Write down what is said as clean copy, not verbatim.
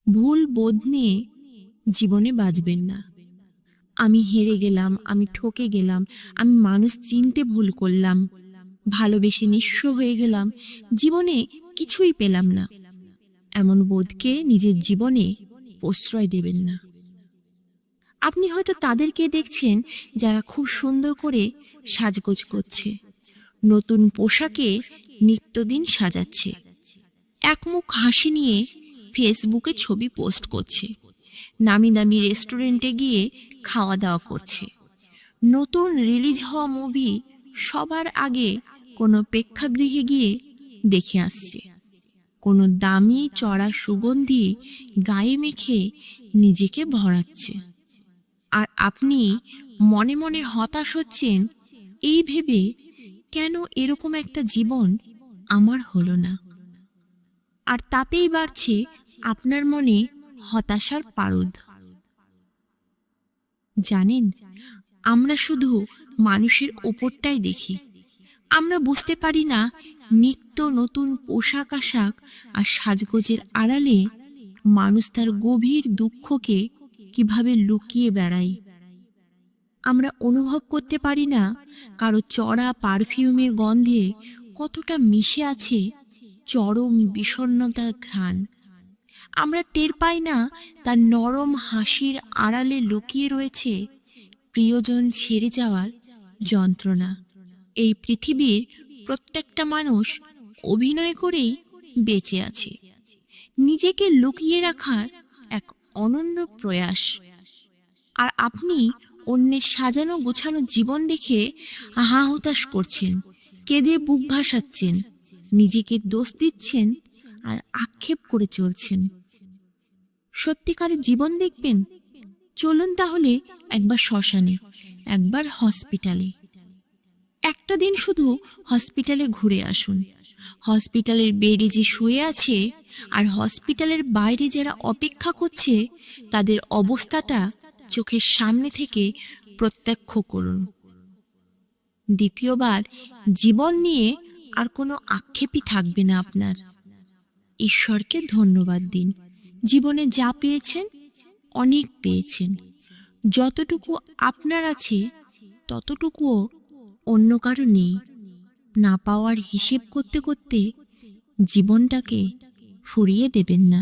ভুল বোধ নিয়ে জীবনে বাঁচবেন না। আমি হেরে গেলাম, আমি ঠকে গেলাম, আমি মানুষ চিনতে ভুল করলাম, ভালোবেসে নিঃস্ব হয়ে গেলাম, জীবনে কিছুই পেলাম না, এমন বোধকে নিজের জীবনে প্রশ্রয় দেবেন না। আপনি হয়তো তাদেরকে দেখছেন যারা খুব সুন্দর করে সাজগোজ করছে, নতুন পোশাকে নিত্যদিন সাজাচ্ছে, একমুখ হাসি নিয়ে ফেসবুকে ছবি পোস্ট করছে, নামি দামি রেস্টুরেন্টে গিয়ে খাওয়া দাওয়া করছে, নতুন রিলিজ হওয়া মুভি সবার আগে কোনো প্রেক্ষাগৃহে গিয়ে দেখে আসছে, কোনো দামি চড়া সুগন্ধি গায়ে মেখে নিজেকে ভরাচ্ছে। আর আপনি মনে মনে হতাশ হচ্ছেন এই ভেবে, কেন এরকম একটা জীবন আমার হলো না। আর তাতেই বাড়ছে আপনার মনে হতাশার পারদ। জানেন, আমরা শুধু মানুষের ওপরটাই দেখি, আমরা বুঝতে পারি না নিত্য নতুন পোশাক আশাক আর সাজগোজের আড়ালে মানুষ তার গভীর দুঃখকে কিভাবে লুকিয়ে বেড়ায়। আমরা অনুভব করতে পারি না কারো চড়া পারফিউমের গন্ধে কতটা মিশে আছে চরম বিষণ্ণতার ঘ্রাণ। আমরা টের পাই না তার নরম হাসির আড়ালে লুকিয়ে রয়েছে প্রিয়জন ছেড়ে যাওয়ার যন্ত্রণা। এই পৃথিবীর প্রত্যেকটা মানুষ অভিনয় করেই বেঁচে আছে, নিজেকে লুকিয়ে রাখার এক অনন্য প্রয়াস। আর আপনি অন্যের সাজানো গোছানো জীবন দেখে হা হুতাশ করছেন, কেঁদে বুক ভাসাচ্ছেন, নিজেকে দোষ দিচ্ছেন আর আক্ষেপ করে চলছেন। সত্যিকারের জীবন দেখবেন? চলুন তাহলে একবার শ্মশানে, একবার হসপিটালে, একটা দিন শুধু হসপিটালে ঘুরে আসুন। হসপিটালের বেডে যে শুয়ে আছে আর হসপিটালের বাইরে যারা অপেক্ষা করছে, তাদের অবস্থাটা চোখের সামনে থেকে প্রত্যক্ষ করুন। দ্বিতীয়বার জীবন নিয়ে আর কোনো আক্ষেপই থাকবে না আপনার। ঈশ্বরকে ধন্যবাদ দিন, জীবনে যা পেয়েছেন অনেক পেয়েছেন। যতটুকু আপনার আছে ততটুকুও অন্য কারো নেই। না পাওয়ার হিসেব করতে করতে জীবনটাকে ফুরিয়ে দেবেন না।